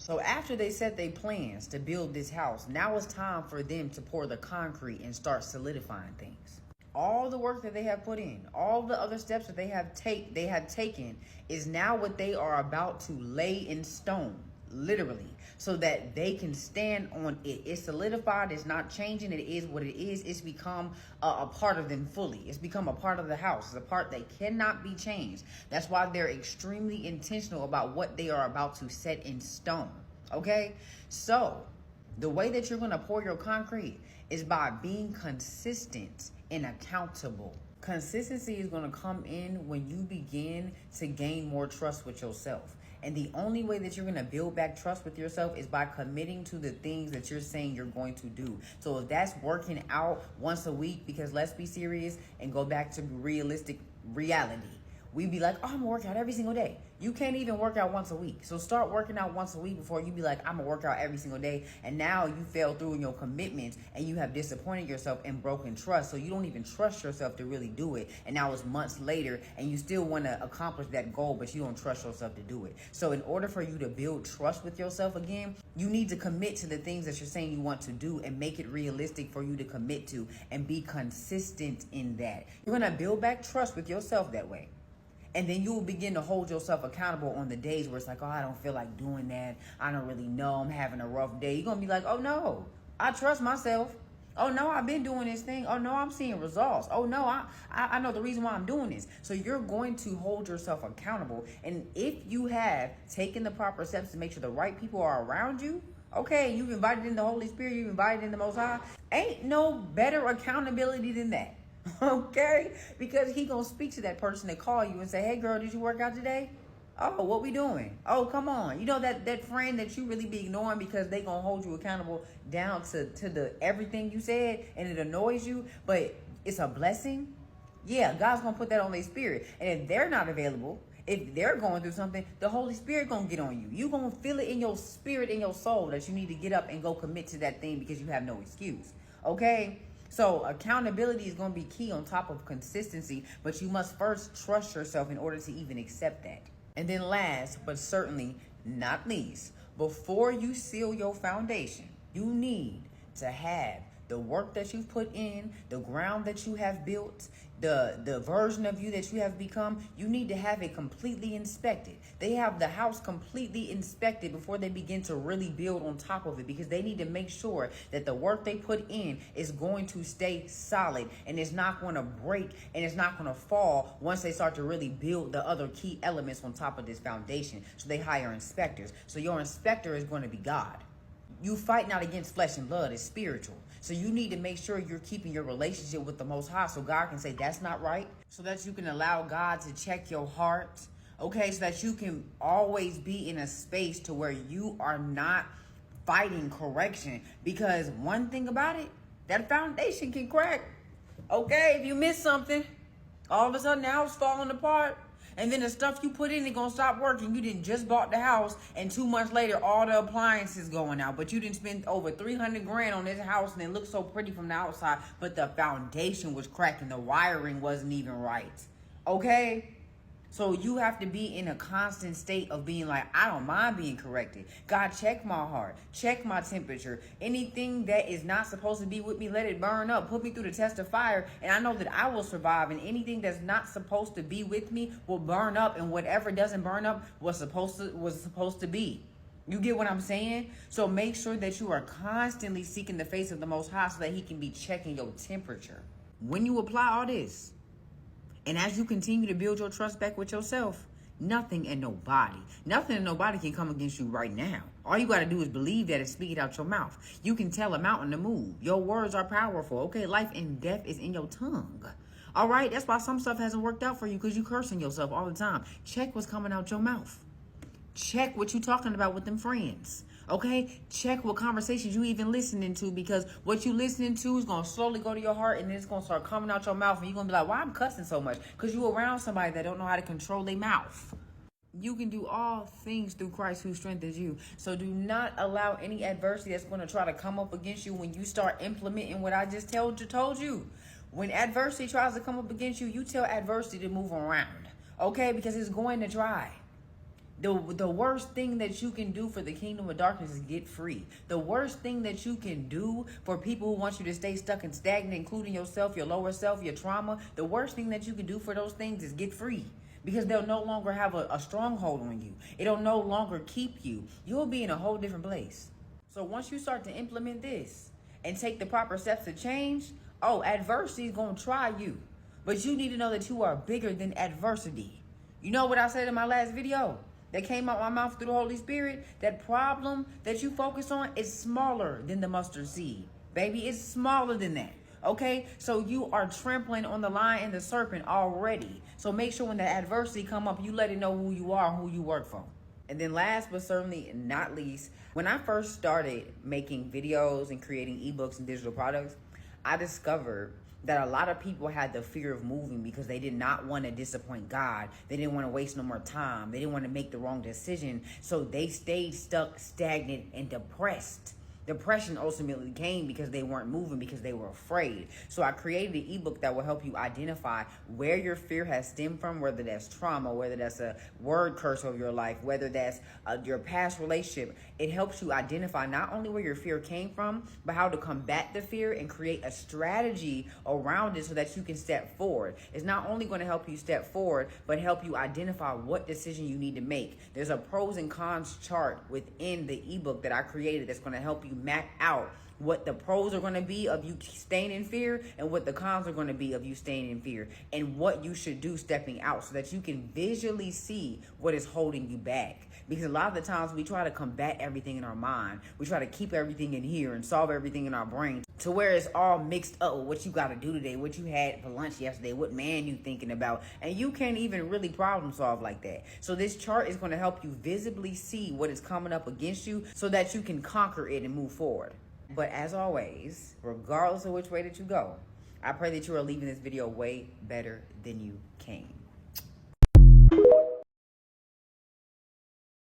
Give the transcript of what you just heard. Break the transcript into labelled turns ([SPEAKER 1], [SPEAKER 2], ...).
[SPEAKER 1] So after they set their plans to build this house, now it's time for them to pour the concrete and start solidifying things. All the work that they have put in, all the other steps that they have taken is now what they are about to lay in stone, literally, so that they can stand on it. It's solidified. It's not changing. It is what it is. It's become a part of them fully. It's become a part of the house. It's a part that cannot be changed. That's why they're extremely intentional about what they are about to set in stone. Okay? So the way that you're going to pour your concrete is by being consistent and accountable. Consistency is going to come in when you begin to gain more trust with yourself. And the only way that you're going to build back trust with yourself is by committing to the things that you're saying you're going to do. So if that's working out once a week, because let's be serious and go back to realistic reality. We'd be like, oh, I'm gonna work out every single day. You can't even work out once a week. So start working out once a week before you be like, I'm gonna work out every single day. And now you fell through in your commitments and you have disappointed yourself and broken trust. So you don't even trust yourself to really do it. And now it's months later and you still want to accomplish that goal, but you don't trust yourself to do it. So in order for you to build trust with yourself again, you need to commit to the things that you're saying you want to do and make it realistic for you to commit to and be consistent in that. You're gonna build back trust with yourself that way. And then you will begin to hold yourself accountable on the days where it's like, oh, I don't feel like doing that. I don't really know. I'm having a rough day. You're going to be like, oh, no, I trust myself. Oh, no, I've been doing this thing. Oh, no, I'm seeing results. Oh, no, I know the reason why I'm doing this. So you're going to hold yourself accountable. And if you have taken the proper steps to make sure the right people are around you, okay, you've invited in the Holy Spirit, you've invited in the Most High, ain't no better accountability than that. Okay, because he gonna speak to that person that call you and say, hey girl, did you work out today? Oh, what we doing? Oh, come on. You know that friend that you really be ignoring because they gonna hold you accountable down to the everything you said, and it annoys you, but it's a blessing. Yeah, God's gonna put that on their spirit. And if they're not available, if they're going through something, the Holy Spirit gonna get on you. You gonna feel it in your spirit, in your soul, that you need to get up and go commit to that thing because you have no excuse. Okay? So accountability is going to be key on top of consistency, but you must first trust yourself in order to even accept that. And then last, but certainly not least, before you seal your foundation, you need to have the work that you've put in, the ground that you have built, the version of you that you have become. You need to have it completely inspected. They have the house completely inspected before they begin to really build on top of it, because they need to make sure that the work they put in is going to stay solid and it's not going to break and it's not going to fall once they start to really build the other key elements on top of this foundation. So they hire inspectors. So your inspector is going to be God. You fight not against flesh and blood, it's spiritual. So you need to make sure you're keeping your relationship with the Most High so God can say that's not right, so that you can allow God to check your heart, okay, so that you can always be in a space to where you are not fighting correction. Because one thing about it, that foundation can crack, okay? If you miss something, all of a sudden the house falling apart. And then the stuff you put in is going to stop working. You didn't just bought the house, and 2 months later, all the appliances going out. But you didn't spend over 300 grand on this house, and it looked so pretty from the outside. But the foundation was cracking. The wiring wasn't even right. Okay? So you have to be in a constant state of being like, I don't mind being corrected. God, check my heart. Check my temperature. Anything that is not supposed to be with me, let it burn up. Put me through the test of fire. And I know that I will survive. And anything that's not supposed to be with me will burn up. And whatever doesn't burn up was supposed to be. You get what I'm saying? So make sure that you are constantly seeking the face of the Most High so that he can be checking your temperature. When you apply all this, and as you continue to build your trust back with yourself, nothing and nobody can come against you right now. All you got to do is believe that and speak it out your mouth. You can tell a mountain to move. Your words are powerful. Okay, life and death is in your tongue. All right, that's why some stuff hasn't worked out for you, because you cursing yourself all the time. Check what's coming out your mouth. Check what you talking about with them friends. Okay, check what conversations you even listening to, because what you listening to is going to slowly go to your heart, and then it's going to start coming out your mouth, and you're going to be like, why I'm cussing so much? Because you around somebody that don't know how to control their mouth. You can do all things through Christ who strengthens you. So do not allow any adversity that's going to try to come up against you when you start implementing what I just told you. When adversity tries to come up against you, you tell adversity to move around. Okay, because it's going to try. The worst thing that you can do for the kingdom of darkness is get free. The worst thing that you can do for people who want you to stay stuck and stagnant, including yourself, your lower self, your trauma, the worst thing that you can do for those things is get free. Because they'll no longer have a stronghold on you. It'll no longer keep you. You'll be in a whole different place. So once you start to implement this and take the proper steps to change, adversity is going to try you. But you need to know that you are bigger than adversity. You know what I said in my last video? That came out my mouth through the Holy Spirit? That problem that you focus on is smaller than the mustard seed. Baby, it's smaller than that. Okay? So you are trampling on the lion and the serpent already. So make sure when the adversity come up, you let it know who you are and who you work for. And then last but certainly not least, when I first started making videos and creating ebooks and digital products, I discovered that a lot of people had the fear of moving because they did not want to disappoint God. They didn't want to waste no more time. They didn't want to make the wrong decision. So they stayed stuck, stagnant, and depressed. Depression ultimately came because they weren't moving, because they were afraid. So I created an ebook that will help you identify where your fear has stemmed from, whether that's trauma, whether that's a word curse of your life, whether that's your past relationship. It helps you identify not only where your fear came from, but how to combat the fear and create a strategy around it so that you can step forward. It's not only going to help you step forward, but help you identify what decision you need to make. There's a pros and cons chart within the ebook that I created that's going to help you map out what the pros are going to be of you staying in fear and what the cons are going to be of you staying in fear, and what you should do stepping out so that you can visually see what is holding you back. Because a lot of the times we try to combat everything in our mind. We try to keep everything in here and solve everything in our brain to where it's all mixed up with what you got to do today, what you had for lunch yesterday, what man you thinking about. And you can't even really problem solve like that. So this chart is going to help you visibly see what is coming up against you so that you can conquer it and move forward. But as always, regardless of which way that you go, I pray that you are leaving this video way better than you came.